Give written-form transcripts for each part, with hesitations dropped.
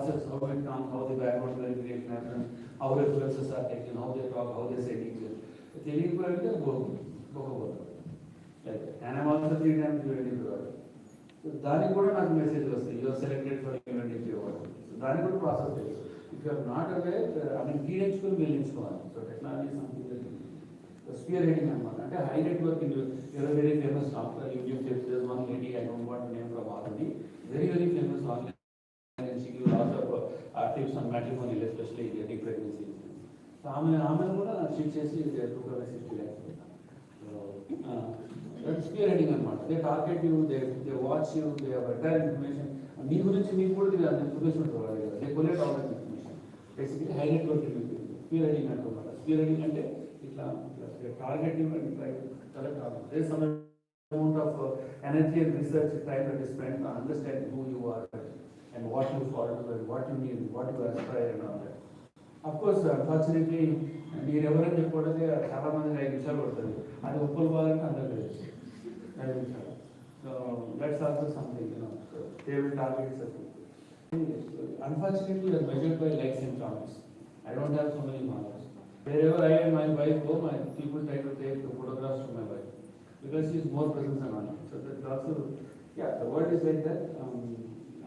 process, how it comes, how the background verification happens, how references are taken, how they talk, how they say things. తెలియకపోతే పోకపోతారు. Like and I'm also 3 times UNDP provider. So దానికి కూడా నాకు message వస్తాయి, you're selected for UNDP award. So దానికి కూడా process తెలుసు. If you're not away కీడించుకుని వెళ్ళించుకోవాలి. So technology something spear heading అనమాట. అంటే high network you're very famous doctor YouTube chefs one lady, I don't want name from already, very very famous online. She gives lots of tips on matrimony, especially getting pregnancy. So ఆమెను కూడా shift చేసి 260 lakhs. That's spear heading అనమాట. They target you, they watch you, they have entire information. మీ గురించి మీకు కూడా information provide చేయాలి. They collate all that information. Basically high network spear heading అంటున్నారు. స్పియర్ హెడింగ్ అంటే ఇట్లా target you and try to collect all. They some amount of energy and research time that is spent on understanding who you are and what you follow and what you need, what you aspire and all that. Of course, unfortunately, మీరు ఎవరైనా చెప్పకపోతే చాలా మంది 5 నిమిషాలు పడుతుంది. అది ఒప్పుకోవాలంటే అందరూ తెలుసు 5 నిమిషాలు. So that's also something, so they will target circle. Unfortunately, we are measured by likes and comments. I don't have so many followers. Wherever I and my wife go, my people try to take the photographs to my wife because she is more present than one. So that's also, yeah, the world is like that.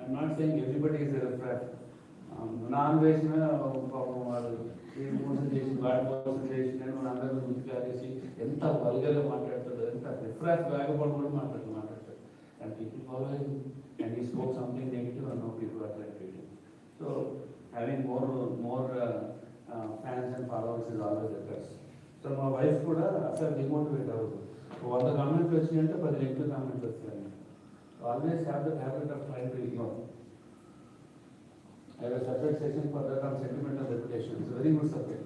I'm not saying everybody is a refract. Non-veg పాపం వాళ్ళు ఏ మోసం చేసి వాడి మోసం చేసి నేను అందరూ గుర్తుకారేసి ఎంత వల్గర్గా మాట్లాడతాడు, ఎంత రిఫ్రాక్ట్ వేగపడి కూడా మాట్లాడతాడు. అండ్ పీపుల్ ఫాలో అండ్ ఈ spoke something negative and no people attracted. So having more fans and followers is always the best. So మా వైఫ్ కూడా అసలు డిమోటివేట్ అవ్వదు. 100 కామెంట్లు వచ్చినాయంటే 10 నెగిటివ్ కామెంట్స్ వస్తాయి. Always have the habit of trying to ignore. I have a separate section for that on sentimental reputation. It's a very good subject.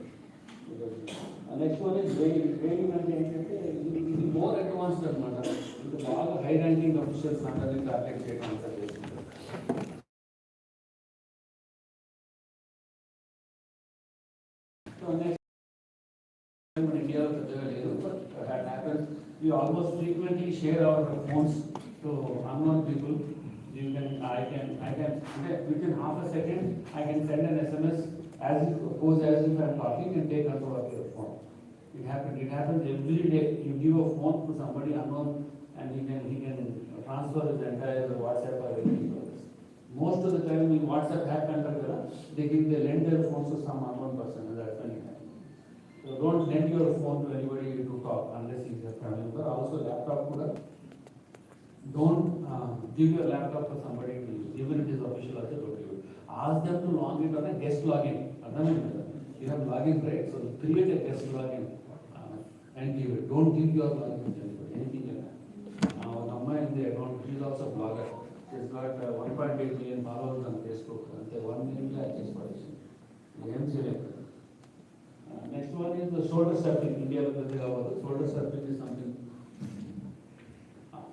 Next one is rating అంటే ఏంటంటే ఇది more advanced అనమాట. ఇది బాగా high ranking officials అందరినీ target చేయడం answer చేస్తుంది. So next మన ఇండియాలో పెద్దగా లేదు, but that happens. We almost frequently share our phones to unknown people. You can, I can, within half a second, I can send an SMS as if I'm talking and take control of your phone. It happens every day. You give a phone to somebody unknown and he can transfer his entire WhatsApp or anything. Most of the time in WhatsApp hack they lend their phones to some unknown person, and that's when it happens. So don't lend your phone to anybody to talk unless he's a family member. Also laptop kuda. Don't give your laptop to somebody to use, even if it is official also don't give it. Ask them to log in on a guest login. You have login, right? So create a guest login and give it. Don't give your login to anybody, anything like that. Amma in the account, she is also a blogger. She has got 1.8 million followers on Facebook. And 1 million likes for this. Next one is the shoulder surfing. India, shoulder surfing is something.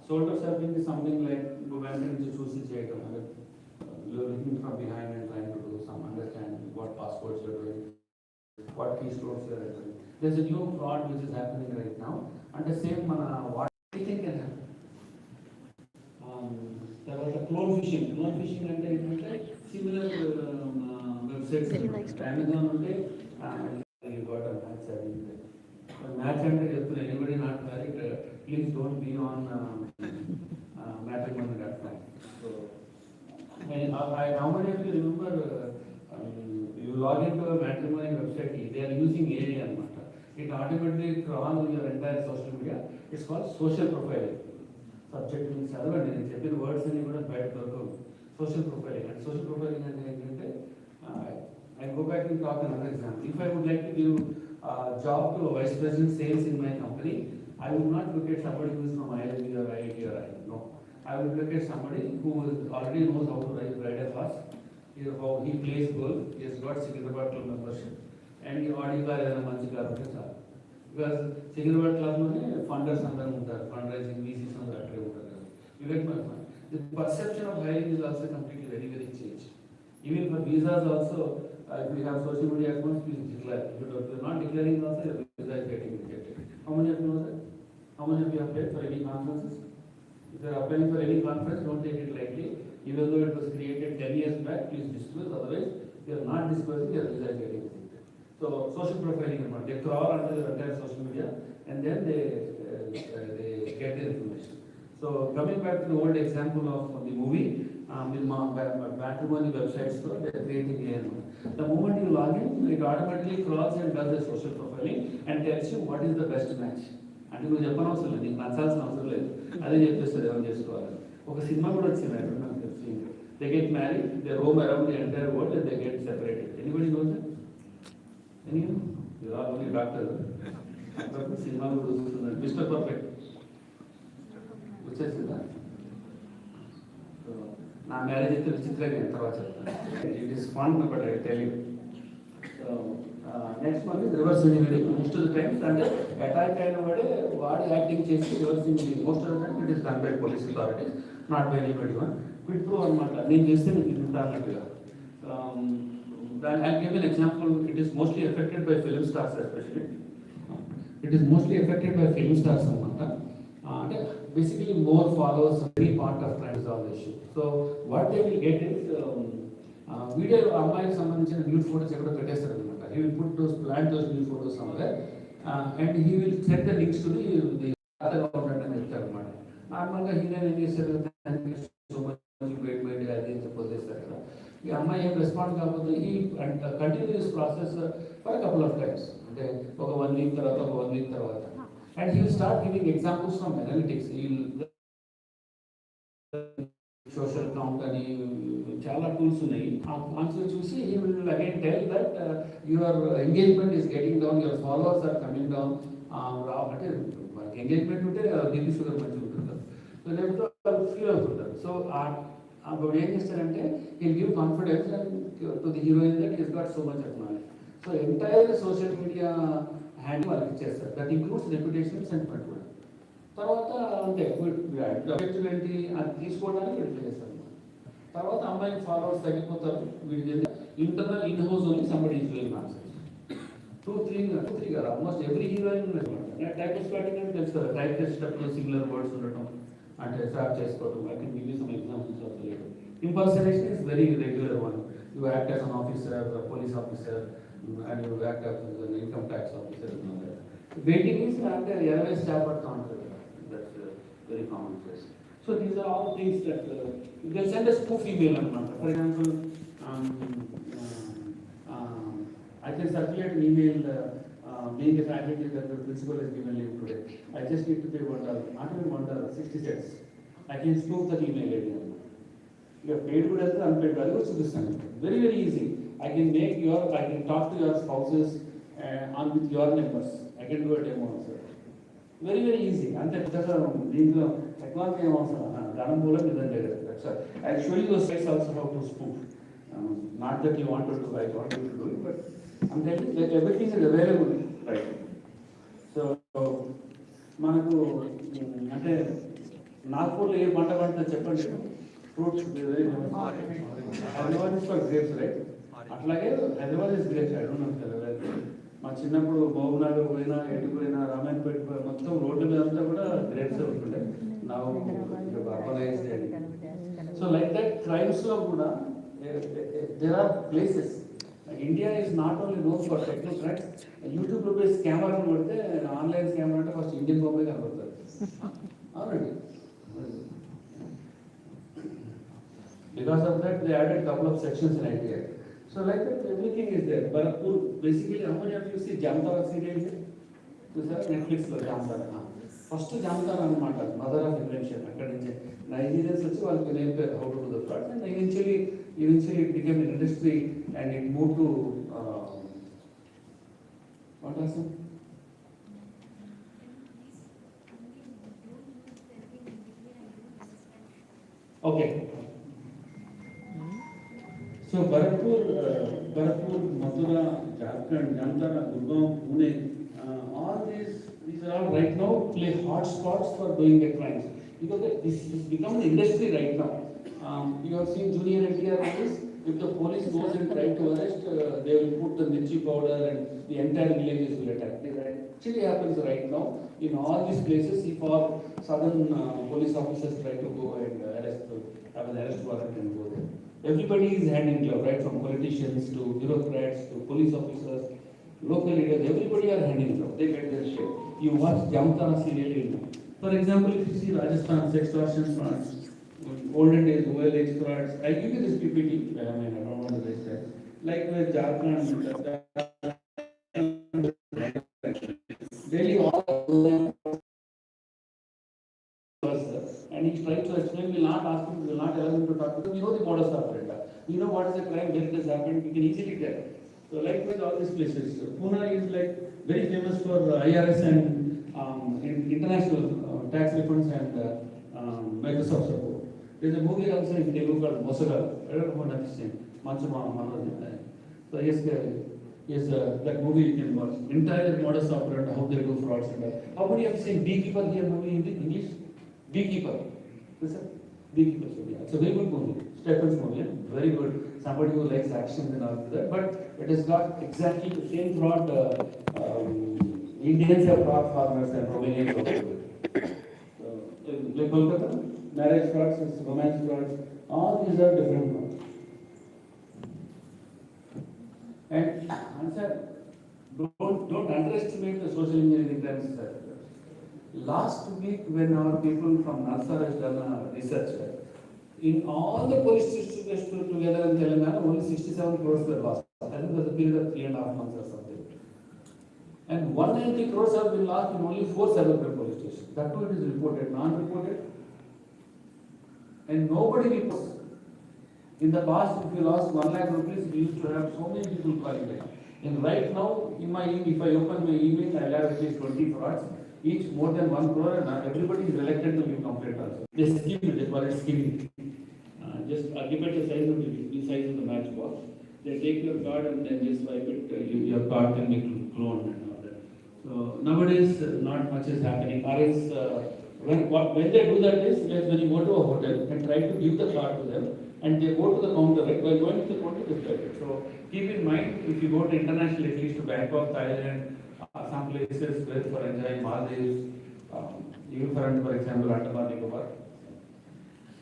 Shoulder surfing is something like when you choose it, you're looking from behind and trying to do some understanding what passwords you're doing, what keystrokes you're entering. There's a new fraud which is happening right now, and the same what anything can happen. There was a clone phishing. Clone phishing and similar websites. Amazon you got a match serving there. Match and anybody not married, please don't be on matrimony.com. So, how many of you remember you log into a matrimony website? They are using AI anamata. It automatically crawls your entire social media. It's called social profiling. Subject means chadavandi nenu cheppina words ani kuda bayata dorukam. Social profiling. And social profiling ante entante I go back and talk another example. If I would like to give job to a vice president sales in my company, I would not look at somebody who is from IIT or IIT or IIT. No, I would look at somebody who already knows how to ride a horse, how he plays golf, he has got Secunderabad Club membership, and he already got a manchi car. Because Secunderabad Club mane funders andaru untaru, fundraising VCs andaru attire untaru. You get my point. The perception of hiring is also completely very very changed. Even for visas also. If you have social media accounts, please declare. If you are not declaring also, your visa is getting rejected. How many of you know that? How many of you have paid for any conferences? If you are applying for any conference, don't take it lightly. Even though it was created 10 years back, please disclose, otherwise you are not disclosing, your result getting rejected. So social profiling, they crawl under the entire social media and then they get the information. So coming back to the old example of the movie, with matrimony websites, so they are creating AI. The moment you log in, it automatically crawls and does the social profiling and tells you what is the best match. అంటే నువ్వు చెప్పనవసరం లేదు, నీకు నచ్చాల్సిన అవసరం లేదు, అదే చెప్పేస్తుంది ఎవరు చేసుకోవాలి. ఒక సినిమా కూడా వచ్చింది, నాకు తెలిసి they get married, they roam around the entire world and they get separated. Anybody knows that? Any you are only doctor. Cinema కూడా చూస్తుంది మిస్టర్ పర్ఫెక్ట్ వచ్చేసిందా? నా మ్యారేజ్ అయితే విచిత్రంగా తర్వాత చెప్తాను. It is fun but I tell you. Next one is reverse engineering. Most of the times అంటే attack అయిన వాడు యాక్టింగ్ చేసి reverse engineering most of the times it is done by police authorities, not by anybody one. Quit pro అనమాట, నేను చేస్తే నీకు ఇంత అన్నట్టుగా. I'll give an example. It is mostly affected by film stars especially. It is mostly affected by film stars అనమాట. Basically more followers, very part of crime is all the issue. So what they will get is video అమ్మాయికి సంబంధించిన nude photos ఎక్కడో పెట్టేస్తారు అనమాట. He will put those, plant those nude photos somewhere and he will send the links to the account అని చెప్తారు అనమాట. నార్మల్గా heroine ఏం చేస్తారు, సో మచ్ వెయిట్ వెయిట్ అది చెప్పొద్దేస్తారు కదా. ఈ అమ్మాయి ఏం రెస్పాండ్ కాకపోతే ఈ continue this process for couple of times, అంటే ఒక 1 వీక్ తర్వాత, ఒక 1 వీక్ తర్వాత. And he will start giving examples from analytics. He will social count and చాలా టూల్స్ ఉన్నాయి. ఆన్సర్ చూసి he will again tell that your engagement is getting down, your followers are coming down. అంటే మనకి engagement ఉంటే BP sugar మంచిగా ఉంటుంది. So లేకపోతే feel అవుతుంటారు. సో అప్పుడు ఏం చేస్తారంటే he'll give confidence to the heroine that he's got so much of knowledge. So entire social media hand వాళ్ళకి ఇచ్చేస్తారు. దట్ ఇంక్లూడ్స్ రెప్యుటేషన్, సెంటిమెంట్ కూడా. తర్వాత అంటే అఫెక్టివ్ ఏంటి అది తీసుకోవడానికి ఎట్లా చేస్తారు. తర్వాత అమ్మాయికి ఫాలోవర్స్ తగ్గిపోతారు. వీడికి internal in house only somebody is doing nonsense. 2-3 కదా ఆల్మోస్ట్ ఎవ్రీ హీరోయిన్ టైపోస్టాటిక్ అని తెలుసు కదా. టైప్ చేసేటప్పుడు సింగులర్ వర్డ్స్ ఉండటం, అంటే స్టార్ట్ చేసుకోవడం. I can give you some examples of later. Impersonation is very regular one. You act as an officer, police officer, and you act as an income tax officer. Baiting is అంటే ఎలవేస్ చేపడతా ఉంటారు. That's very common phrase. So these are all things that you can send a spoof email అనమాట. For example, I can circulate an email being a faculty that the principal has given leave today. I just need to pay $1, not even $1, 60 cents. I can spoof that email again. You have paid good as unpaid value, so this is very easy. I can talk to your spouses on with your numbers. I can do a demo also. Very easy. అంతే పెద్దగా దీంట్లో technology ఏం అవసరం, ధనం మూలం నిజం లేదు. I'll show you those sites also how to spoof. Not that you want to do, I want you to do it, but I'm telling you everything is available right. So మనకు అంటే నాగ్పూర్లో ఏ పంట పండుతుందో చెప్పండి. Fruits Hyderabad is for grapes right. అట్లాగే Hyderabad is great. I don't know Telangana. మా చిన్నప్పుడు మహబూబ్నగర్ పోయినా, ఎటు పోయినా, రామాయణపేట పోయినా, మొత్తం రోడ్ల మీద అంతా కూడా గ్రేట్స్ ఉంటుండే. Now urbanized. So like that crimes లో కూడా there are places. India is not only known for techno crimes. YouTube లో పోయి స్కామర్ అని కొడితే ఆన్లైన్ స్కామర్ అంటే ఫస్ట్ ఇండియన్ బొమ్మే కనబడుతుంది. అవునండి. Because of that, they added a couple of sections in India. So like that, everything is there. Bharatpur, basically, how many of you see Jamtara serial here? So sir, Netflix lo Jamtara. First Jamtara anamata, mother of invention. Akkadi nunchi Nigerians vachi valku nemparu how to do the fraud. And eventually it became an industry and it moved to what was it? Okay. So Bharatpur, Mathura, Jharkhand, Jamtara, Gurgaon, Pune, all these are all right now play hot spots for doing the crimes. Because this has become an industry right now. You have seen Junior NTR movies, If the police goes and try to arrest, they will put the mirchi powder and the entire villages will attack. It actually happens right now in all these places. If our southern police officers try to go and arrest, have an arrest warrant and go there. Everybody is hand in glove, right? From politicians to bureaucrats to police officers, local leaders, everybody are hand in glove. They get their share. You watch Jamtara serial, you know. For example, if you see Rajasthan extortion frauds, olden days OLH frauds, I give you this PPT, I mean, I don't want to waste time. Like with Jharkhand, Delhi, all and he's trying to explain, we will not ask him, we will not allow him to talk because we know the modus operandi. We know what is the crime, where it has happened, we can easily tell. So likewise all these places. Pune is like very famous for IRS and international tax refunds and Microsoft support. There's a movie also in Telugu called Mosaga. I don't know what I'm saying. Manchama Manoj. So yes, that movie you can watch. Entire modus operandi, how they do frauds and all. How many have seen Beekeeper here movie in English? Beekeeper. Listen, Beekeeper. So yeah, it's a very good movie. Stephen's movie, very good. Somebody who likes action and all that. But it has got exactly the same fraud. Indians have fraud farmers and Romanians also. Like Kolkata, marriage frauds, romance frauds, all these are different frauds. And answer, don't underestimate the social engineering crimes. Last week, when our people from NASA has done a research, in all the police stations together in Telangana, only 67 crores were lost. I think there's a period of 3.5 months or something. And 190 crores have been lost in only 4 cybercrime police stations. That too it is reported, non-reported. And nobody reports. In the past, if you lost 1 lakh rupees, we used to have so many people calling. And right now, if I open my email, I'll have at least 20 frauds, each more than 1 crore, and everybody is elected to give complaint also. They skim it, they call it skimming. Just give it the size of the matchbox. They take your card and then just swipe it, your card can be cloned and all that. So nowadays, not much is happening. Or else, when they do that is, when you go to a hotel and try to give the card to them, and they go to the counter, right? While going to the counter, they swipe it. So keep in mind, if you go to international, at least to Bangkok, Thailand, some places where for enjoying Maldives, even for example, Andaman Nicobar,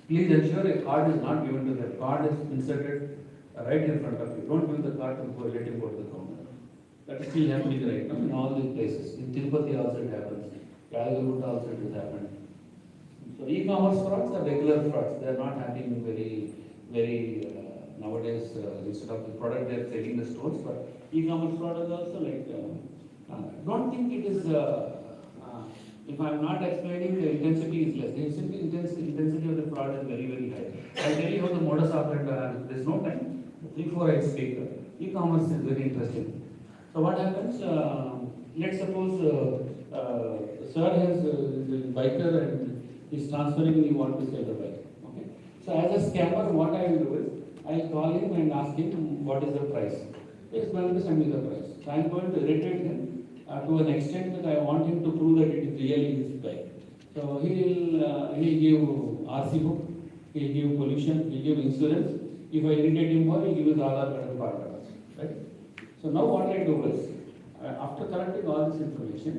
please ensure a card is not given to them. Card is inserted right in front of you. Don't give the card to go, let him go to the counter. That is still happening right now in all these places. In Tirupati also it happens. Yadagarh also it has happened. So e-commerce frauds are regular frauds. They are not happening very nowadays. Instead of the product they are selling the stores, but e-commerce fraud is also like. Don't think it is. If I am not explaining, the intensity is less. The intensity of the fraud is very high. I'll tell you how the modus operandi. There is no time. 3-4 I speak. E-commerce is very interesting. So what happens? Let's suppose sir has a biker and he's transferring and he wants to sell the bike. Okay. So as a scammer, what I will do is I'll call him and ask him what is the price. He's going to send me the price. So I'm going to irritate him to an extent that I want him to prove that it is really his bike. So he'll give RC book, he'll give pollution, he'll give insurance. If I irritate him more, he'll give his Aadhaar card and PAN card. Right? So now what I do is, after collecting all this information,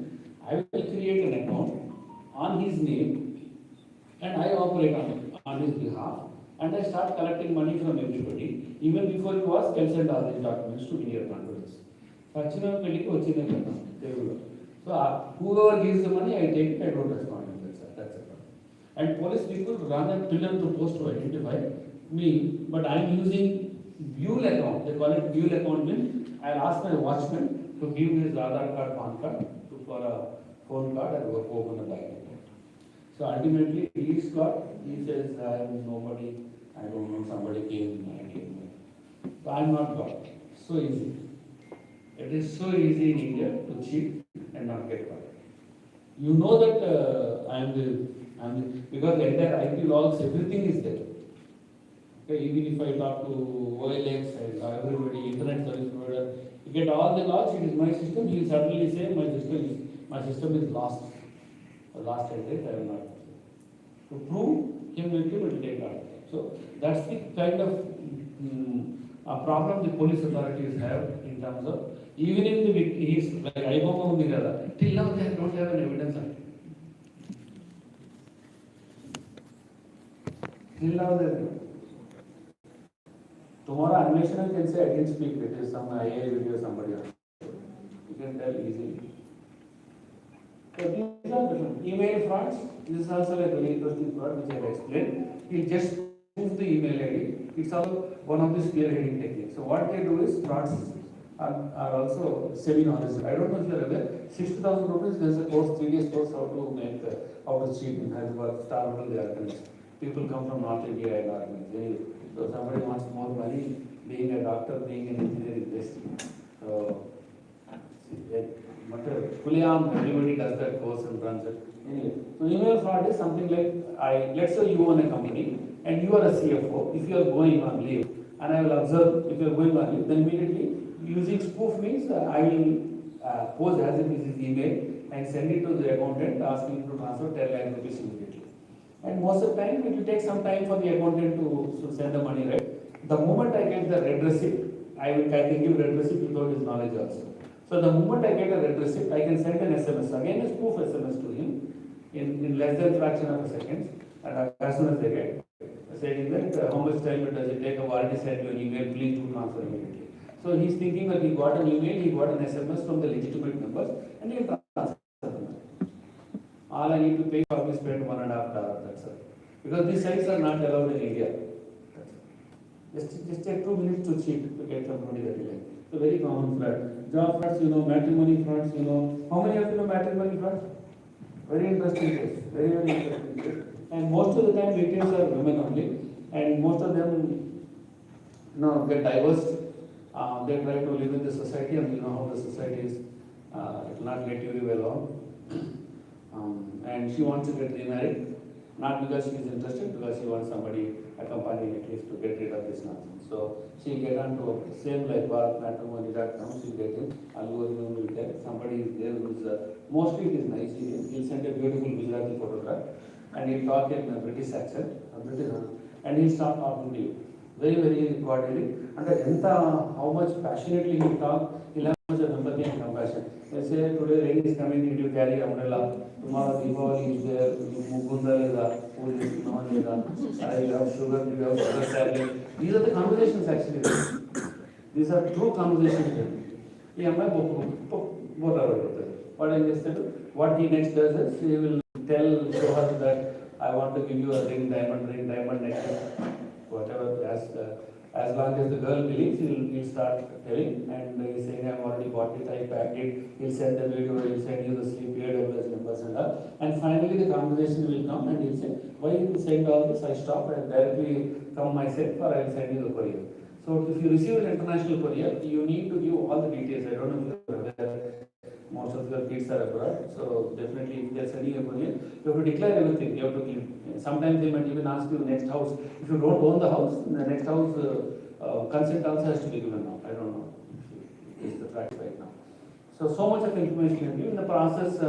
I will create an account on his name and I operate on his behalf and I start collecting money from everybody. Even before you ask, I'll send all these documents to clear confidence. So whoever gives the money, I take it, I don't respond to it. That's it. And police people run a pillar to post to identify me, but I'm using Buell account. They call it Buell account means I'll ask my watchman to give his Aadhaar card, PAN card for a phone card and open a bank account. So ultimately he is caught. He says I am nobody. I don't know. Somebody came. I came. So I'm not caught. So easy. It is so easy in India to cheat and not get caught. You know that because the entire IP logs, everything is there. Okay, even if I talk to OLX and everybody, internet service provider, you get all the logs, it is my system, he will suddenly say my system is lost. The last address I will not. To prove him will take out. So that's the kind of problem the police authorities have in terms of, even if the he is like Aiboma undi kada, till now they don't have an evidence on it. Till now they don't. Tomorrow Anveshana can say I didn't speak, it is some IA video somebody else. You can tell easily. So these are different. Email frauds, this is also a very interesting fraud which I have explained. He just spoof the email ID. It's also one of the spearheading techniques. So what they do is frauds are also semi-knowledgeable. I don't know if you are aware, 60,000 rupees, there is a course, 3 days course how to make, how to cheat in Hyderabad, Star Hotel, they organize. People come from North India and organize. Anyway, so somebody wants more money, being a doctor, being an engineer is best. But Kuliam, everybody does that course and runs it. Anyway, so email fraud is something like, let's say you own a company and you are a CFO. If you are going on leave, and I will observe if you are going on leave, then immediately using spoof means I will pose as if it is email and send it to the accountant asking him to transfer 10 lakh rupees immediately. And most of the time it will take some time for the accountant to send the money, right? The moment I get the red receipt, I can give red receipt without his knowledge also. So the moment I get a red receipt, I can send an SMS, again a spoof SMS to him in less than fraction of a second, and as soon as I get, saying that how much time does it take, I've already sent you an email, please do transfer immediately. So he's thinking that he got an email, he got an SMS from the legitimate numbers, and he will transfer the money. All I need to pay for is spend $1.5, that's all. Because these sites are not allowed in India. Just take 2 minutes to cheat to get some money that you like. It's a very common fraud. Job frauds, you know, matrimony frauds, you know. How many of you know matrimony frauds? Very interesting case. Very, very interesting case. And most of the time victims are women only. And most of them, you know, get divorced. They try to live in the society, and you know how the society is. It will not let you live alone. And she wants to get remarried. Not because she is interested, because she wants somebody accompanying at least to get rid of this nonsense. So she get onto same like BharatMatrimony.com, she get in, algorithm will tell, somebody is there who is, mostly it is Nigerian, he'll send a beautiful Gujarati photograph and he'll talk in a British accent, and he'll start talking to you. Very, very cordially, and how much passionately he'll talk, he'll have much of empathy and compassion. They say today rain is coming, did you carry umbrella? Tomorrow Diwali is there, Mukunda leda, food is no leda, you have sugar, you have sugar salad. These are the conversations actually. These are true conversations. What I just said, what he next does is he will show her that I want to give you a diamond necklace, whatever, as long as the girl believes, he'll start telling, and he's saying, I've already bought it, I packed it, he'll send the video, he'll send you the sleep AWS numbers and all. And finally the conversation will come and he'll say, why you send all this? I stop and directly come myself, or I'll send you the courier. So if you receive an international courier, you need to give all the details. I don't know if you're aware, most of your kids are abroad, so definitely if they're sending a courier, you have to declare everything, you have to give. Sometimes they might even ask you next house. If you don't own the house, the next house consent also has to be given now. I don't know if it's the fact right now. So much of information you give. In the process,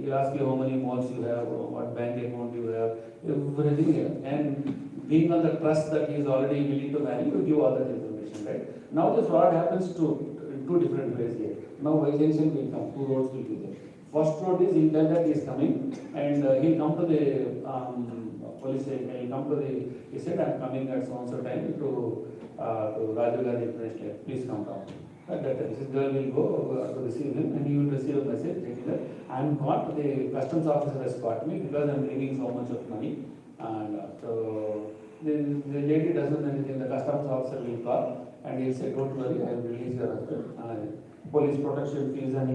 you ask you how many malls you have, what bank account you have, everything here. And being on the trust that he is already willing to marry, you give all that information, right? Now the fraud happens in two different ways here. Now Vyjayansan will come, 2 roads will be there. First road is he'll tell that he is coming, and he'll come to the police station, he'll come to he said, I'm coming at so time to Rajiv Gandhi International, please come down. This girl will go to receive him, and he will receive a message saying that I'm caught, the customs officer has caught me because I'm bringing so much of money. And so the lady doesn't know anything, the customs officer will call and he'll say, don't worry, I will release your husband. Police protection fees and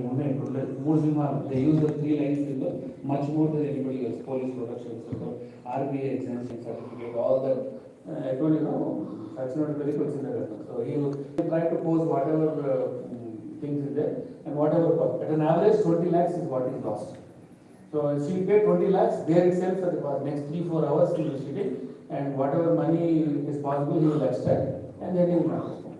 they use the 3 lines figure much more than anybody else. Police protection, so RBI exemption certificate, all that. I told you, that's not very considered. So he will try to pose whatever things is there and whatever cost. At an average, 20 lakhs is what is lost. So she paid 20 lakhs there itself for the next 3-4 hours he will sit it, and whatever money is possible he will extract, and then he will not respond.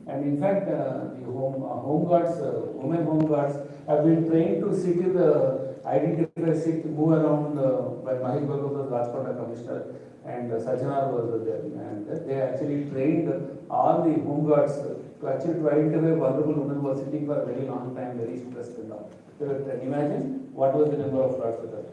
And in fact, the home guards, women home guards have been trained to sit in the identify sick, move around, when Mahesh Bhagat was Rajkot Commissioner and Sajjanar was there, and they actually trained all the home guards to actually to identify vulnerable women who were sitting for a very long time, very stressed and all. So imagine what was the number of frauds with that.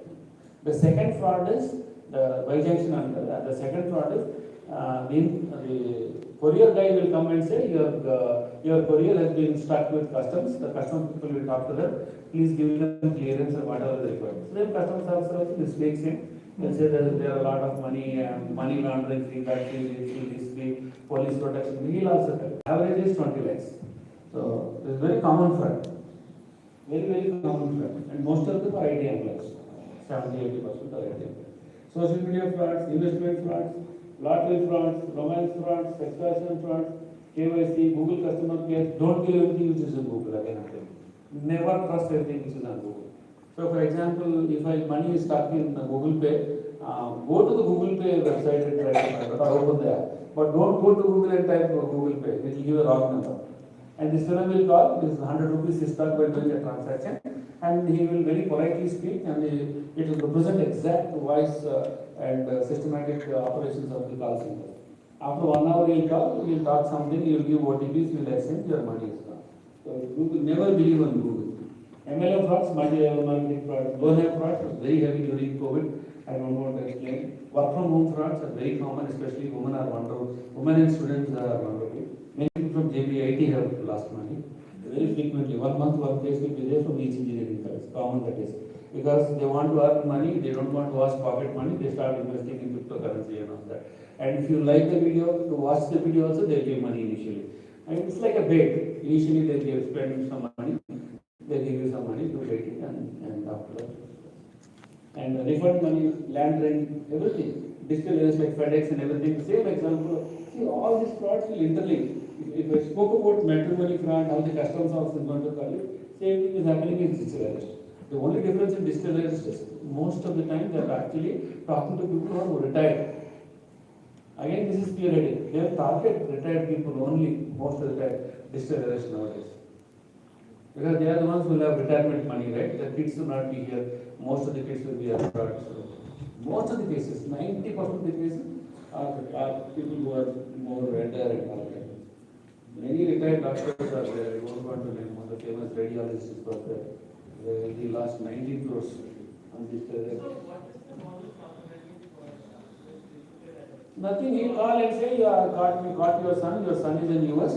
The second fraud is the by-junction under. The second fraud is the courier guy will come and say your courier has been stuck with customs. The customs people will talk to them. Please give them clearance or whatever they require. So then customs officer also mistakes him. They'll say that there are a lot of money, money laundering fee, that fee, this fee, police protection. He'll also tell. Average is 20 lakhs. So it's very common fraud. Very, very common fraud. And most of them are IT employees. 70-80% are IT employees. Social media frauds, investment frauds, lottery frauds, romance frauds, extortion frauds, KYC, Google customer care. Don't give everything which is in Google again. Never trust everything which is on Google. So, for example, if my money is stuck in Google Pay, go to the Google Pay website and try to find it, or open the app. But don't go to Google and type Google Pay. It will give a wrong number. And this fellow will call. This 100 rupees is stuck by doing a transaction, and he will very politely speak, and it will represent exact voice and systematic operations of the call center. After 1 hour, he will call. He will talk something. He will give OTPs. He will exchange. Your money is gone. So Google, never believe on Google. MLM frauds, multi-level fraud, low-level frauds was very heavy during COVID. I don't want to explain. Work from home frauds are very common, especially women are vulnerable. Women and students are vulnerable. Many people from JBIT have lost money. Very frequently, 1 month work days will be there from each engineering college. Common that is. Because they want to earn money, they don't want to watch pocket money, they start investing in cryptocurrency and all that. And if you like the video, to watch the video also, they give money initially. And it's like a bait. Initially they give spending some money, they give you some money to get it, and after that. And refund money, land rent, everything. Digital areas like FedEx and everything. Same example. See, all these frauds will interlink. If I spoke about matrimony fraud, how the customs office is going to call it, same thing is happening in digital arrest. The only difference in digital arrest is most of the time they are actually talking to people who are retired. Again, this is periodic. They will target retired people only most of the time, digital arrest nowadays. Because they are the ones who will have retirement money, right? The kids will not be here. Most of the kids will be abroad. So most of the cases, 90% of the cases are people who are more retired and all that. Many retired doctors are there. I don't want to name one of the famous radiologists was there. He lost 19 crores on this. Nothing. He call and say, caught your son. Your son is in US.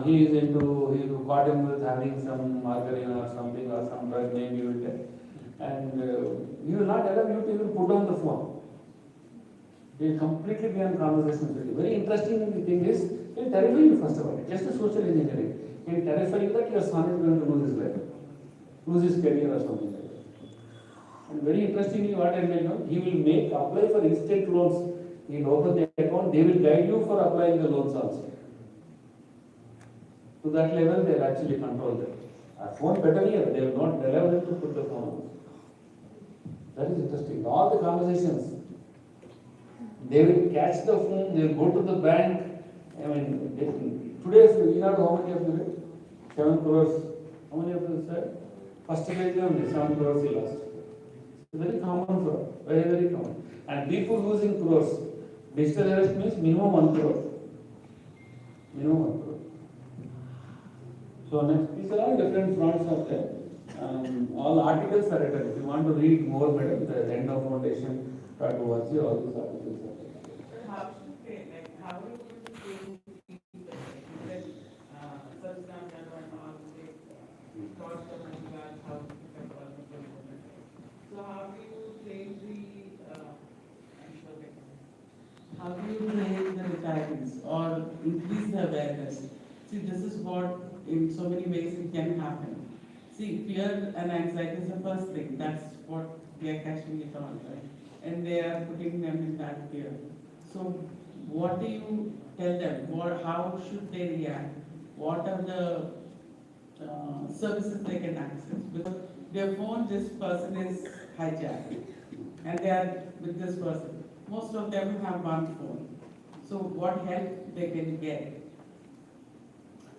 He is into. He caught him with having some margarine or something or some drug name you will take, and he will not allow you to even put on the phone. He will completely be on conversation with you. Very interesting thing is, he will terrify you first of all. Just a social engineering. He will terrify you that your son is going to lose his life, lose his career or something like that. And very interestingly, what I made know, he will apply for instant loans. He will open the account. They will guide you for applying the loans also. To that level, they will actually control them. A phone better here. They will not allow them to put the phone on. That is interesting. All the conversations. They will catch the phone. They will go to the bank. I mean, today, you know how many of you did? 7 crores. How many of you said? First page only, 7 crores he lost. It's very common for very, very common. And people losing crores. Digital arrest means minimum 1 crore. Minimum 1 crore. So next, these are all different fronts of there. All articles are written. If you want to read more, madam, the Random Foundation, all these articles are there. How should they, like, how do you people that Sajjan and all they taught the money guys how to pick up all the people? So how do you train how do you train the retirees or increase the awareness? See, this is what in so many ways it can happen. See, fear and anxiety is the first thing. That's what they are catching it on, right? And they are putting them in that fear. So, what do you tell them? How should they react? What are the services they can access? Because their phone, this person is hijacked, and they are with this person. Most of them have one phone. So, what help they can get?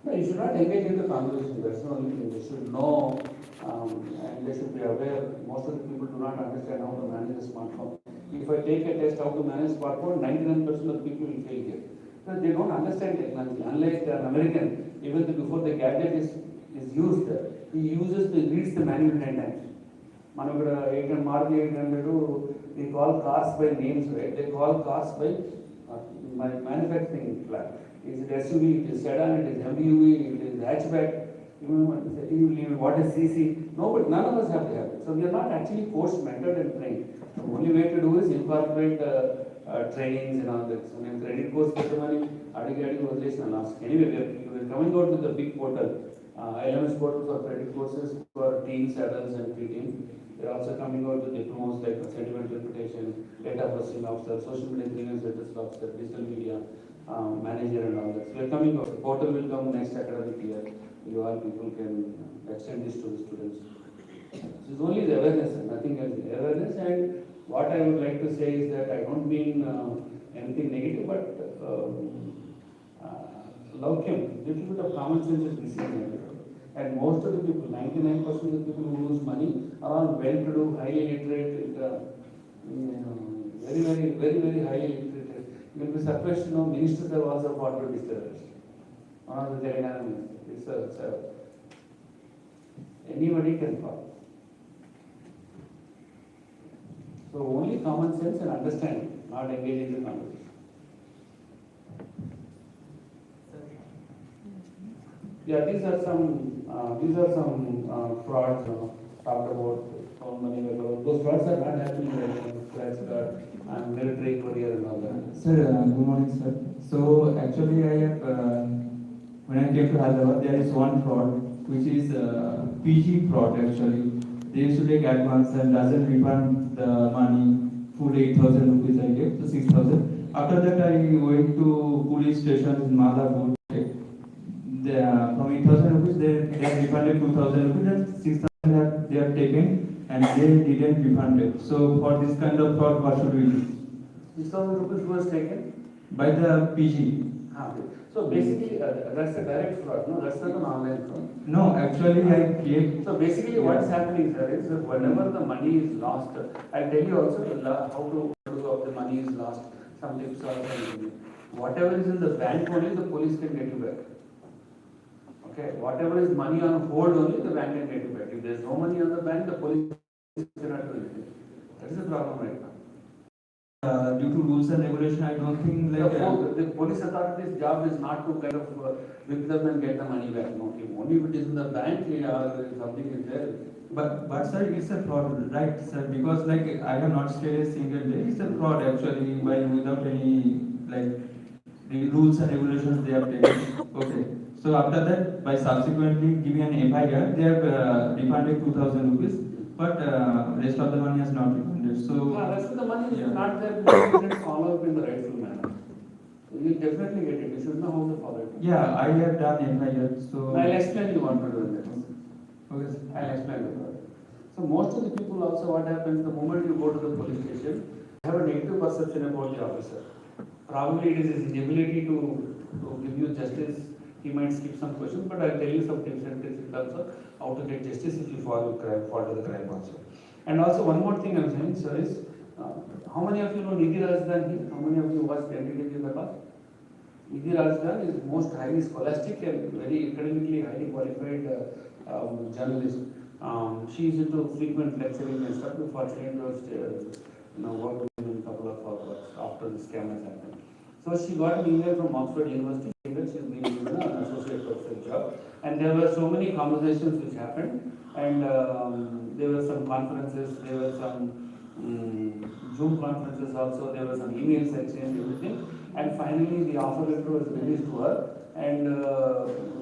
No, you should not engage in the conversation. That's the only thing. You should know And they should be aware, most of the people do not understand how to manage a smartphone. If I take a test how to manage smartphone, 99% of people will fail here. Because they don't understand technology. Unlike an American, even before the gadget is used, he reads the manual 10 times. మనం ఇక్కడ 800 Maruti 800, we call cars by names, right? They call cars by manufacturing plant. Is it SUV, it is sedan, it is MUV, it is hatchback, what is CC? No, but none of us have the habit. So we are not actually course mentored and trained. The only way to do is incorporate trainings and all that. So when credit course money, adigi vadileసిన last. Anyway, we are coming out with the big portal, LMS portal for credit courses for teens, adults and preteens. They are also coming out with diplomas like sentiment reputation, data processing officer, social media grievance officer, digital media manager and all that. So we are coming out. The portal will come next academic year. You all people can extend this to the students. This is only the awareness, nothing else. Awareness, and what I would like to say is that I don't mean anything negative, but Laukyam, little bit of common sense is missing. And most of the people, 99% of the people who lose money are all well-to-do, highly literate, very highly literate. You will be surprised to know ministers have also fought with this terrorist. One of the Telangana ministers, anybody can fall. So only common sense and understanding, not engaging in the conversation. Yeah, these are some frauds talked about phone money. Those frauds are not happening right now. Scratch card and military courier and all that. Sir, good morning, sir. So actually, I have when I came to Hyderabad, there is one fraud which is PG fraud. Actually, they used to take advance and doesn't refund the money full 8,000 rupees. I gave so 6,000. After that, I went to police station in Madhapur. From 8,000 rupees, they refunded 2,000 rupees and 6,000 they have taken and they didn't refund it. So for this kind of fraud, what should we do? 6,000 rupees was taken By the PG. Okay. So basically, that's a direct fraud. No, that's not an online fraud. No, actually I create. So basically, what is happening, sir, is that whenever the money is lost, I'll tell you also how to do if the money is lost. Some tips are something. Whatever is in the bank only, the police can get you back. Okay, whatever is money on hold only, the bank can get you back. If there is no money on the bank, the police cannot do anything. That is the problem right now. Due to rules and regulation, I don't think like the police authority's job is not to kind of whip them and get the money back. No, only if it is in the bank or something is there. but sir, it's a fraud, right, sir? Because like I have not stayed a single day. It's a fraud actually, by without any like the rules and regulations they have taken. Okay. So after that, by subsequently giving an FIR, they have refunded 2,000 rupees, but rest of the money has not refunded. So rest of the money is not there because you didn't follow up in the rightful manner. You definitely get it. You should know how to follow it. yeah, I have done FIR. So I'll explain you what to do in that. okay, sir. I'll explain you. So most of the people also, what happens the moment you go to the police station, they have a negative perception about the officer. Probably it is his inability to give you justice. He might skip some questions, but I'll tell you some tips and tricks in terms of how to get justice if you fall to the crime also. And also one more thing I'm saying, sir, is how many of you know Nidhi Rajdhan here? How many of you watched NDTV in the past? Nidhi Rajdhan is most highly scholastic and very academically highly qualified journalist. She is into frequent lecturing and stuff. Fortunately, worked in a couple of hours after the scam has happened. So she got an email from Oxford University saying that she is being given an associate professor job. And there were so many conversations which happened, and there were some conferences, there were some Zoom conferences also, there were some emails exchanged, everything. And finally, the offer letter was released to her, and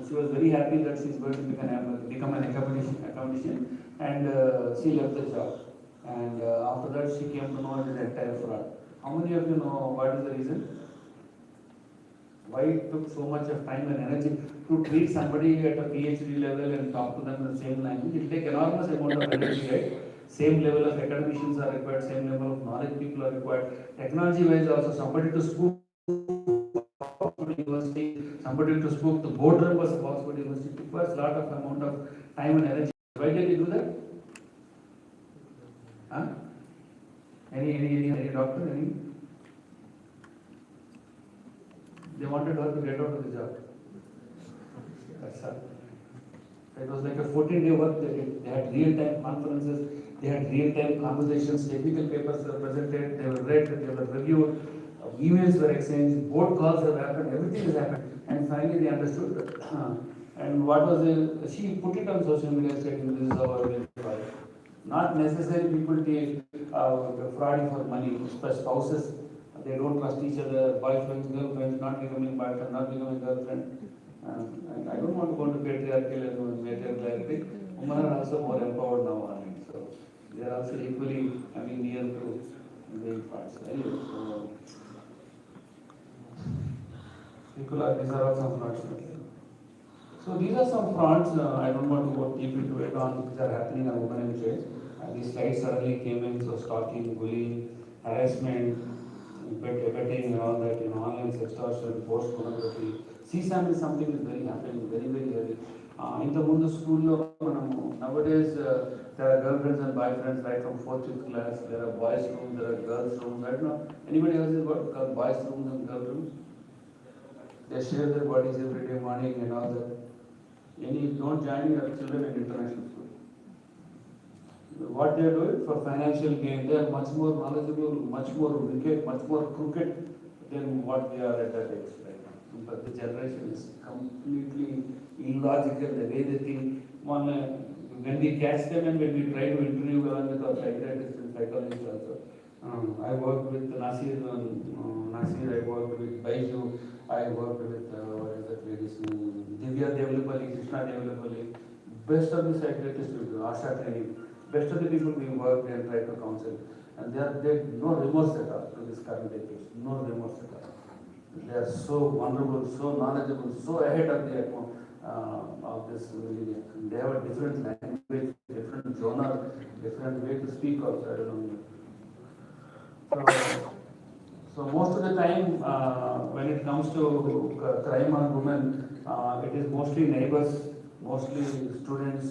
she was very happy that she is going to become an academician, and she left the job. And after that, she came to know it is entire fraud. How many of you know what is the reason? Why it took so much of time and energy to treat somebody at a PhD level and talk to them in the same language? It will take enormous amount of energy, right? Same level of academicians are required, same level of knowledge people are required. Technology wise also, somebody to spook Oxford University, somebody to spook the boardroom was of Oxford University, requires a lot of amount of time and energy. Why did he do that? Huh? Any doctor, any? They wanted her to get out of the job. That's all. It was like a 14-day work they did. They had real-time conferences, they had real-time conversations, technical papers were presented, they were read, they were reviewed, emails were exchanged, board calls have happened, everything has happened. And finally they understood that. And what was it? She put it on social media stating this is our way to fraud. Not necessarily people take frauding for money, spouses, they don't trust each other, boyfriends, girlfriends, not becoming boyfriend, not becoming girlfriend. And I don't want to go into patriarchal and matriarchal. Women are also more empowered now. So they are also equally, near to being frauds. Anyway, so these are all some frauds. So these are some frauds. I don't want to go deep into it on which are happening on women and children. These slides suddenly came in, so stalking, bullying, harassment, betting and all that, online sextortion, forced pornography. CSAM is something is very happening very, very early. In the Mundu school, nowadays there are girlfriends and boyfriends right from 4th, 5th class. There are boys' rooms, there are girls' rooms. I don't know. Anybody else is what called boys' rooms and girls' rooms? They share their bodies every day morning and all that. Don't join your children in international school. What they are doing for financial gain, they are much more knowledgeable, much more wicked, much more crooked than what we are at that age right now. But the generation is completely illogical, the way they think. When we catch them and when we try to interview them with our psychiatrists and psychologists also, I worked with Nasir, I worked with Baiju, I worked with, what is that lady's name, Divya Devlapalli, Krishna Devlapalli, best of the psychiatrists we do, Asha training, best of the people we worked and tried to counsel. And they have no remorse at all to this current decade, no remorse at all. They are so vulnerable, so knowledgeable, so ahead of this millennium. They have a different language, different genre, different way to speak also, I don't know. So most of the time, when it comes to crime on women, it is mostly neighbors, mostly students.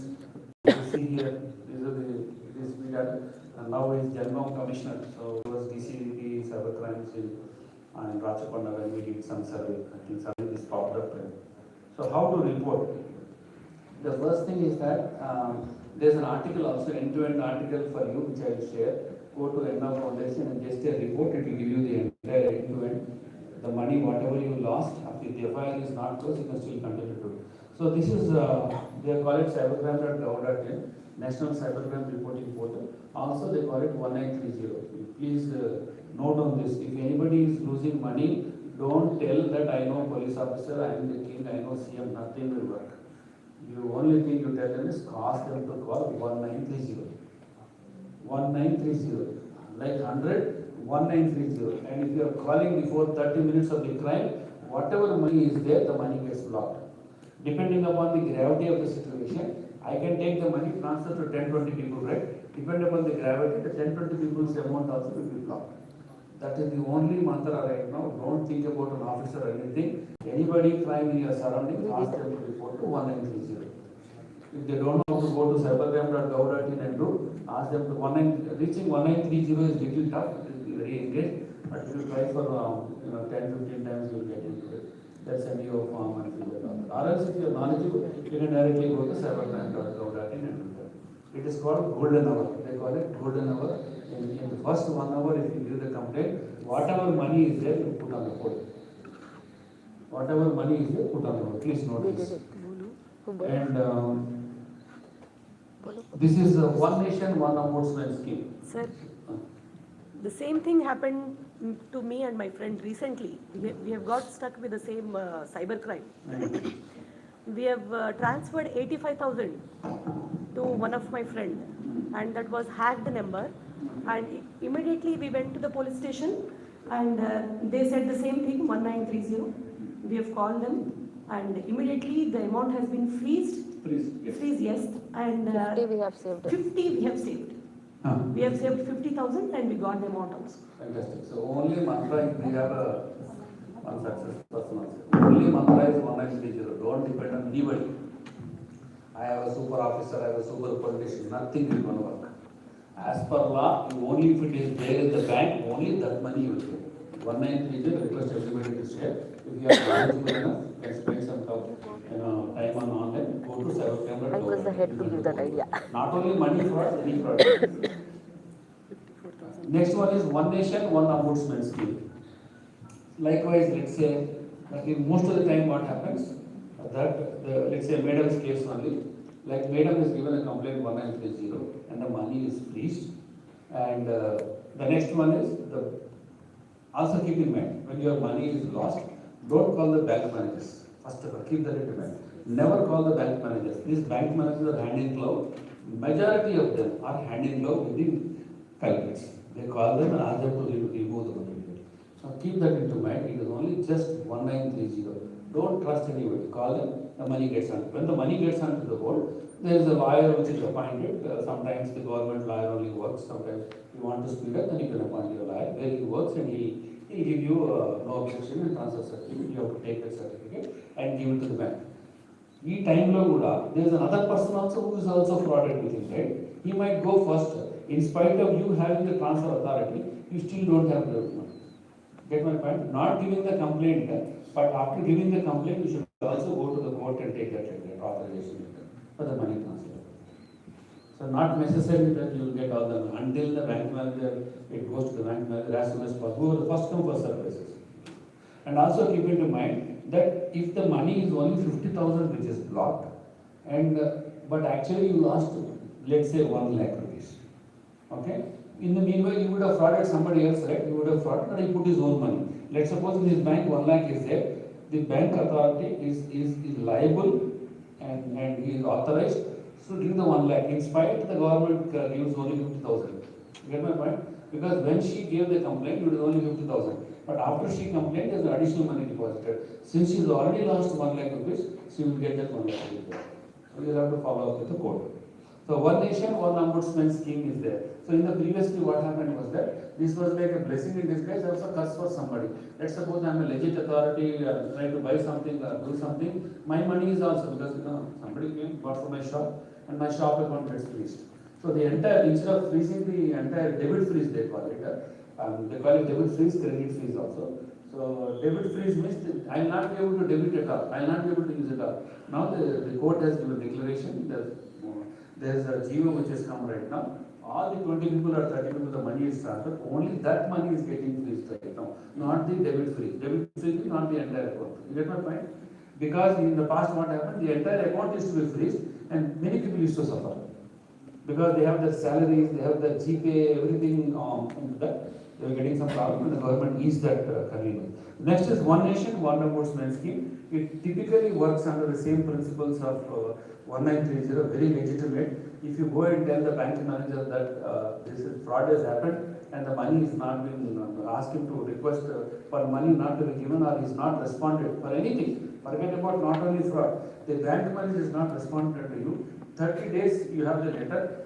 You see here, this we got, now is Jalgaon Commissioner, so he was DCP cyber crimes in Rachakonda when we did some survey. I think survey is popped up. So how to report? The first thing is that there's an article also, end-to-end article for you, which I will share. Go to Enna Foundation and just a report, it will give you the entire end-to-end. The money, whatever you lost, if the FIR is not closed, you can still continue to do. So this is, they call it cybercrime.gov.in, National Cybercrime Reporting Portal. Also they call it 1930. Please note on this, if anybody is losing money, don't tell that I know police officer, I am the king, I know CM, nothing will work. The only thing you tell them is ask them to call 1930. 1930, like 100, 1930. And if you are calling before 30 minutes of the crime, whatever money is there, the money gets blocked. Depending upon the gravity of the situation, I can take the money, transfer to 10-20 people, right? Depending upon the gravity, the 10-20 people's amount also will be blocked. That is the only mantra right now. Don't think about an officer or anything. Anybody crime in your surroundings, ask them to report to 1930. If they don't know how to go to cybercrime.gov.in and do, ask them to reaching 1930 is little tough, it is very engaged, but if you try for 10-15 times, you will get into it. That's a new form and figure out. Or else if you are knowledgeable, you can directly go to cybercrime.gov.in and do that. It is called golden hour. They call it golden hour. In the first 1 hour, if you give the complaint, whatever money is there, you put on the board. Whatever money is there, put on the board. Please note this. And this is a One Nation, One Ombudsman scheme. Sir, the same thing happened to me and my friend recently. We have got stuck with the same cybercrime. We have transferred 85,000 to one of my friend, and that was hacked the number. And immediately we went to the police station, and they said the same thing, 1930. We have called them, and immediately the amount has been freezed. Freeze, yes. And 50 we have saved. 50 we have saved. We have saved 50,000 and we got the amount also. Fantastic. So only mantra if we have one success person also. Only mantra is 1930. Don't depend on anybody. I have a super officer, I have a super politician, nothing will gonna work. As per law, you only if it is there in the bank, only that money you will get. 1930, request everybody to share. If you are knowledgeable enough, you can spend some time on online, go to cyber camera. I was the head to give that idea. Not only money fraud, any fraud. Next one is One Nation, One Ombudsman scheme. Likewise, let's say, like in most of the time what happens, that let's say madam's case only, like madam is given a complaint 1930 and the money is freezed. And the next one is, also keep in mind, when your money is lost, don't call the bank managers. First of all, keep that in mind. Never call the bank managers. These bank managers are hand in glove. Majority of them are hand in glove with the culprits. They call them and ask them to remove the money. Now keep that into mind. It is only just 1930. Don't trust anybody. Call them, the money gets on. When the money gets onto the board, there is a lawyer which is appointed. Sometimes the government lawyer only works. Sometimes you want to speed up, then you can appoint your lawyer where he works and he'll give you no objection and transfer certificate. You have to take that certificate and give it to the bank. Ee time lo kuda there is another person also who is also frauded with him, right? He might go first. In spite of you having the transfer authority, you still don't have the money. Get my point? Not giving the complaint, but after giving the complaint, you should also go to the court and take that authorization for the money transfer. So not necessarily that you will get all the money. Until the bank manager, it goes to the bank manager as soon as possible. The first come, first serve basis. And also keep in mind that if the money is only 50,000 which is blocked, and but actually you lost, let's say 1 lakh rupees. Okay? In the meanwhile, you would have frauded somebody else, right? You would have frauded and he put his own money. Let's suppose in his bank 1 lakh is there. The bank authority is liable and he is authorized to give the 1 lakh. In spite, the government gives only 50,000. You get my point? Because when she gave the complaint, it was only 50,000. But after she complained, there is additional money deposited. Since she has already lost 1 lakh rupees, she will get that 1 lakh rupees. So you will have to follow up with the court. So One Nation, One Ombudsman scheme is there. So in the previously what happened was that this was like a blessing in disguise, also a curse for somebody. Let's suppose I am a legit authority, trying to buy something or do something. My money is also because somebody came, bought from my shop and my shop account gets freezed. So the entire, instead of freezing the entire debit freeze they call it, debit freeze, credit freeze also. So debit freeze means I will not be able to debit at all. I will not be able to use it all. Now the court has given declaration that there is a GO which has come right now. All the 20 people or 30 people, the money is transferred. Only that money is getting freezed right now, not the debit freeze. Debit freeze is not the entire account. You get my point? Because in the past, what happened? The entire account used to be freezed, and many people used to suffer because they have their salaries, they have their GPay, everything into that. They were getting some problem, and the government eased that convenience. Next is One Nation, One Ombudsman scheme. It typically works under the same principles of 1930, very legitimate. If you go and tell the bank manager that this fraud has happened and the money is not been asked him to request for money not to be given or is not responded for anything, forget about not only fraud, the bank manager is not responded to you, 30 days you have the letter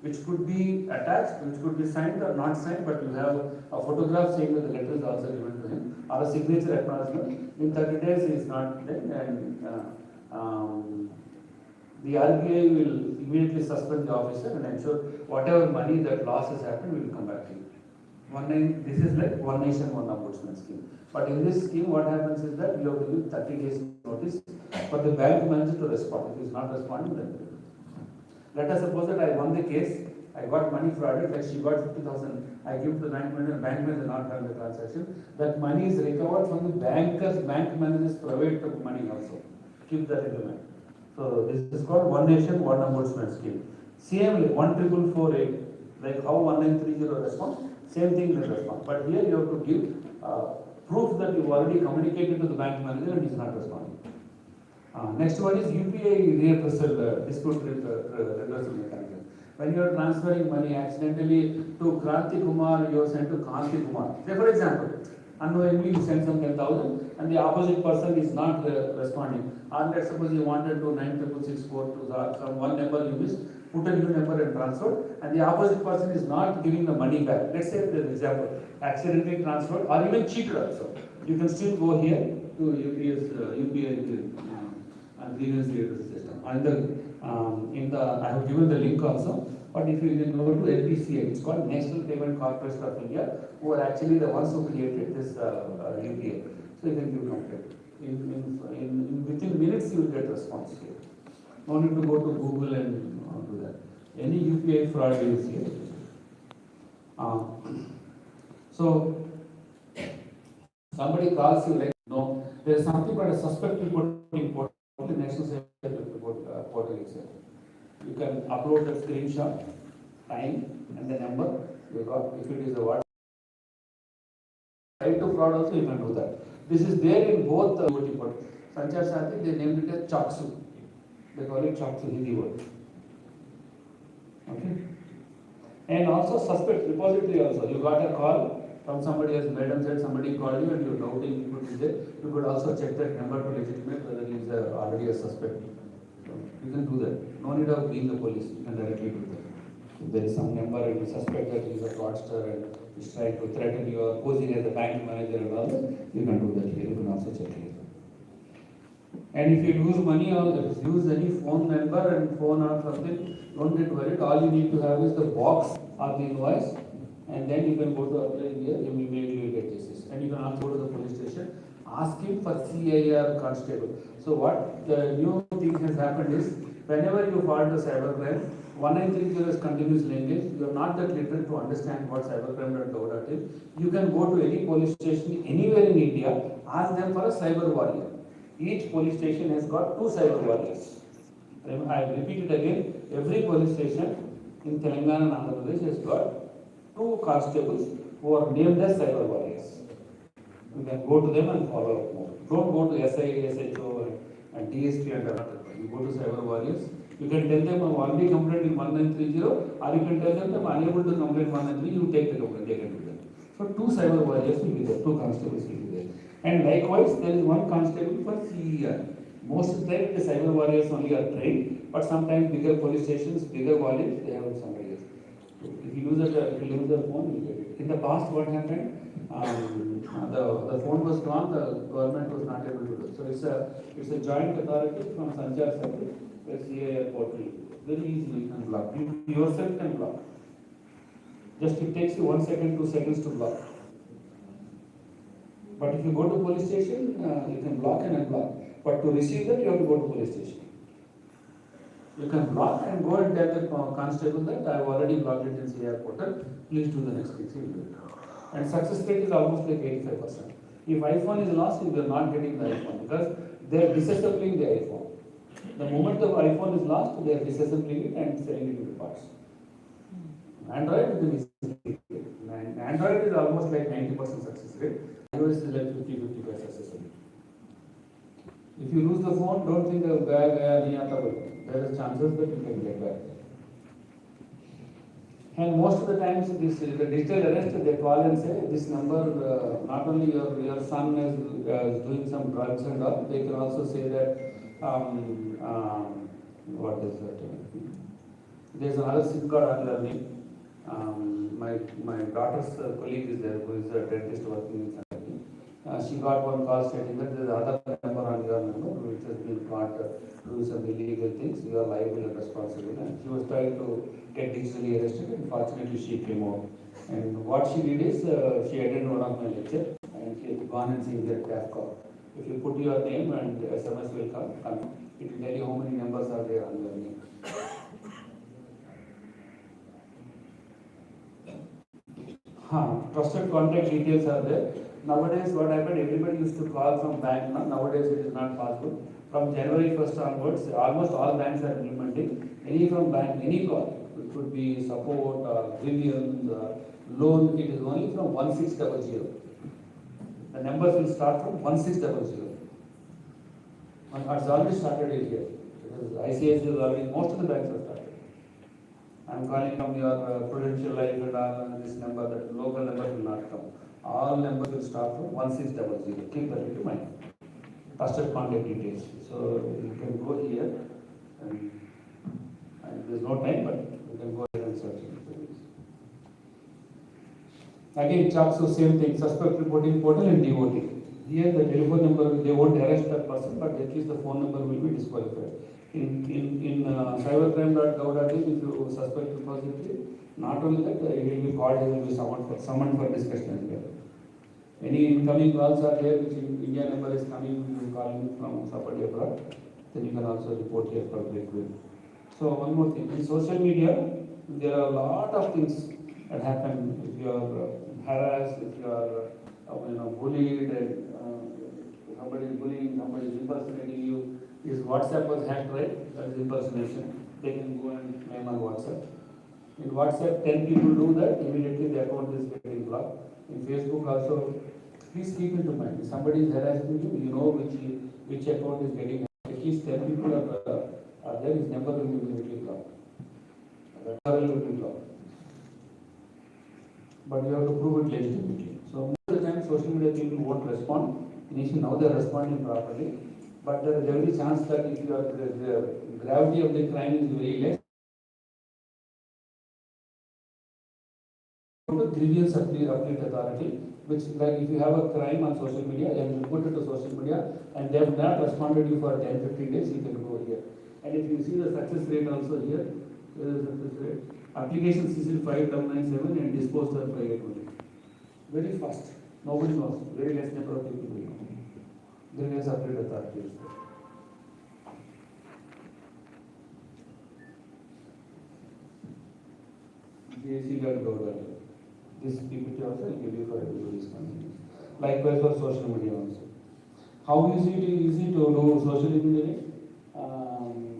which could be attached, which could be signed or not signed, but you have a photograph saying that the letter is also given to him or a signature acknowledgement. In 30 days he is not there, and the RBI will immediately suspend the officer and ensure whatever money that loss has happened will come back to you. This is like One Nation, One Ombudsman scheme. But in this scheme, what happens is that you have to give 30 days notice for the bank manager to respond. If he is not responding, then let us suppose that I won the case, I got money frauded, like she got 50,000, I give to the bank manager not having the transaction. That money is recovered from the bank manager's private money also. Keep that in mind. So this is called One Nation, One Ombudsman scheme. Same 14448, like how 1930 responds, same thing will respond. But here you have to give proof that you already communicated to the bank manager and he is not responding. Next one is UPI reversal, dispute reversal mechanism. When you are transferring money accidentally to Kranti Kumar, you are sent to Kanti Kumar. Say for example, unknowingly you send some 10,000 and the opposite person is not responding. Or let's suppose you wanted to 96664 to some one number you missed, put a new number and transfer, and the opposite person is not giving the money back. Let's say for example, accidentally transferred or even cheated also. You can still go here to UPI and grievance redressal system. And I have given the link also. But if you can go to NPCI, it's called National Payment Corporation of India, who are actually the ones who created this UPI. So you can give an update. Within minutes you will get response here. No need to go to Google and do that. Any UPI fraud you will see it. So somebody calls you like, no, there is something called a suspect reporting portal, the National Cyber Portal itself. You can upload the screenshot, time and the number you got. If it is a what right to fraud also you can do that. This is there in both the voting portal. Sanchar Sathi, they named it as Chaksu. They call it Chaksu, Hindi word. Okay. And also suspect repository also. You got a call from somebody else, madam said somebody called you and you're doubting you could be there. You could also check that number to legitimate whether he is already a suspect. So you can do that. No need of being the police. You can directly do that. If there is some number and you suspect that he is a fraudster and is trying to threaten you or posing as a bank manager and all that, you can do that here. You can also check here. And if you lose money or use any phone number and phone or something, don't get worried. All you need to have is the box or the invoice, and then you can go to apply here. Immediately you get this. And you can also go to the police station, ask him for CIR constable. So what the new thing has happened is, whenever you file the cybercrime, 1930 is continuous language. You are not that literate to understand what cybercrime.gov is. You can go to any police station anywhere in India, ask them for a cyber warrior. Each police station has got 2 cyber warriors. I repeat it again, every police station in Telangana and Andhra Pradesh has got 2 constables who are named as cyber warriors. You can go to them and follow up more. Don't go to SI, SHO and DSP and other. You go to cyber warriors. You can tell them I'm already complained in 1930, or you can tell them I'm unable to complain 1930, you take the complaint, they can do that. So 2 cyber warriors will be there, 2 constables will be there. And likewise, there is 1 constable for CER. Most of the time, the cyber warriors only are trained, but sometimes bigger police stations, bigger volumes, they have somebody else. If you lose the phone, you get it. In the past, what happened? The phone was gone, the government was not able to do it. So it's a joint authority from Sanchar Sathi, the CIR portal. Very easy, you can block. You yourself can block. Just it takes you 1 second, 2 seconds to block. But if you go to police station, you can block and unblock. But to receive that, you have to go to police station. You can block and go and tell the constable that I have already blocked it in CIR portal. Please do the next thing. And success rate is almost like 85%. If iPhone is lost, you are not getting the iPhone because they are disassembling the iPhone. The moment the iPhone is lost, they are disassembling it and selling it into parts. Android is Android is almost like 90% success rate. iOS is like 50-55 success rate. If you lose the phone, don't think of there is chances that you can get back. And most of the times, the digital arrest, they call and say this number. Not only your son is doing some drugs and all, they can also say that what is that? There's another SIM card on your name. My daughter's colleague is there, who is a dentist working in Sanjay. She got one call stating that there is another number on your number which has been caught doing some illegal things. You are liable and responsible. And she was trying to get digitally arrested, and fortunately she came out. And what she did is she attended one of my lecture and she has gone and seen their tap call. If you put your name and SMS will come, it will tell you how many numbers are there on your name. Trusted contact details are there. Nowadays, what happened? Everybody used to call from bank. Nowadays, it is not possible. From January 1st onwards, almost all banks are implementing any from bank, any call. It could be support or billions, loan. It is only from 1600. The numbers will start from 1600. It's already started here. ICICI is already, most of the banks have started. I am calling from your Prudential Life and all this number, that local number will not come. All numbers will start from 1600. Keep that in mind. Trusted contact details. So you can go here, and there's no time, but you can go here and search. Again, Chaksu, same thing. Suspect reporting portal and DOT. Here the telephone number, they won't arrest that person, but at least the phone number will be disqualified. In cybercrime.gov.in, if you suspect repository, not only that, he will be called, he will be summoned for discussion as well. Any incoming calls are there, which India number is coming, you calling from somebody abroad, then you can also report here for breakaway. So one more thing, in social media, there are a lot of things that happen. If you are harassed, if you are bullied, and somebody is bullying, somebody is impersonating you. This WhatsApp was hacked, right? That is impersonation. They can go and claim on WhatsApp. In WhatsApp, 10 people do that, immediately the account is getting blocked. In Facebook also, please keep it in mind. If somebody is harassing you, you know which account is getting hacked. At least 10 people are there, his number will be immediately blocked. The referral will be blocked. But you have to prove it legitimately. So most of the time, social media people won't respond. Initially, now they are responding properly. But there is every chance that if you are, the gravity of the crime is very less, grievance update authority, which like if you have a crime on social media and you put it to social media and they have not responded you for 10-15 days, you can go here. And if you see the success rate also here, there is a success rate. Applications is in 5,997 and disposed of 5,800. Very fast. Nobody knows. Very less number of people will know. Grievance update authority is there. GAC.gov.in. This PPT also will give you for everybody's convenience. Likewise for social media also. How easy to do social engineering?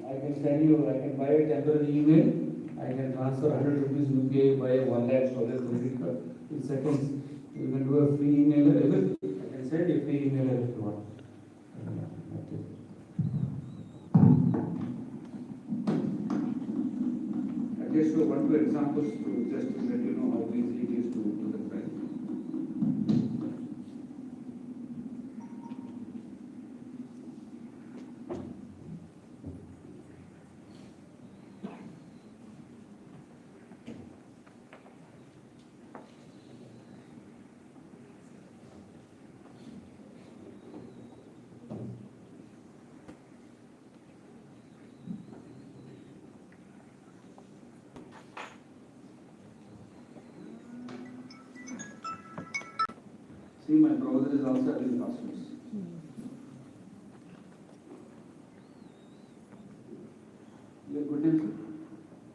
I can send you, I can buy a temporary email, I can transfer 100 rupees UPI, buy 1 lakh storage credit card in seconds. You can do a free emailer, everything. I can send you a free emailer if you want. I just show 1-2 examples to just to let you know how easy it is to do the crime. See, my browser is also having passwords. You have good answer?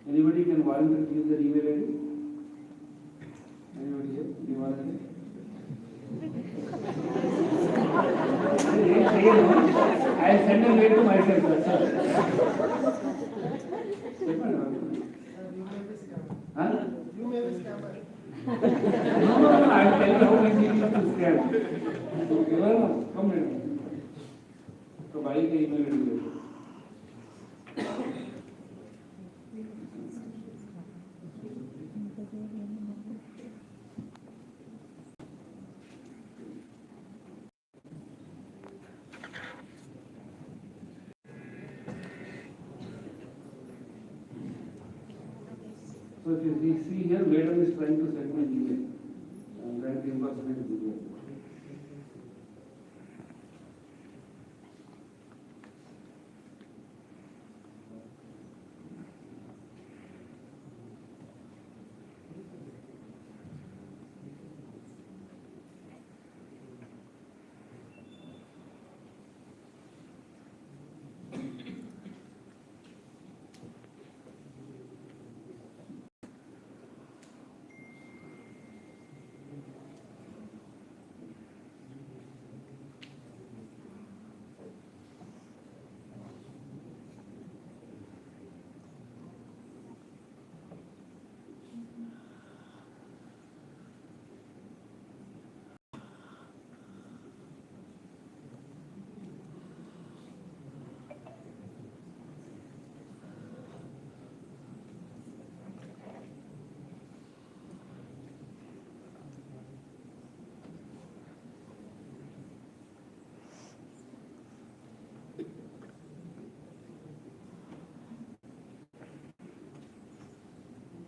Anybody can volunteer to use their email ID? Anybody here? You volunteer? I'll send a mail to myself. That's all. Huh? No, I'll tell you how easy it is to scam. Come here. So, buy the email ID. So if you see here, madam is trying to send me an email. I'm trying to impersonate video.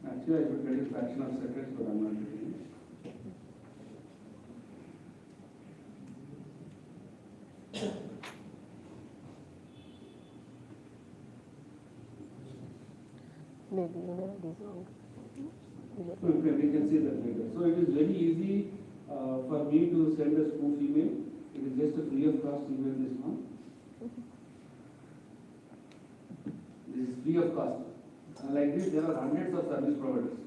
Actually, I should get a fraction of seconds, but I'm not getting it. Maybe email ID is wrong. Okay, we can see that later. So it is very easy for me to send a spoof email. It is just a free of cost email, this one. This is free of cost. And like this, there are hundreds of service providers.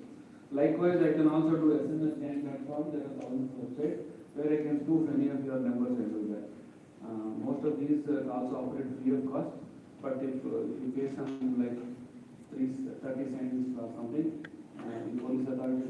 Likewise, I can also do smscan.com. There are thousands of websites where I can spoof any of your numbers and do that. Most of these also operate free of cost. But if you pay some like 30 cents or something, the police authorities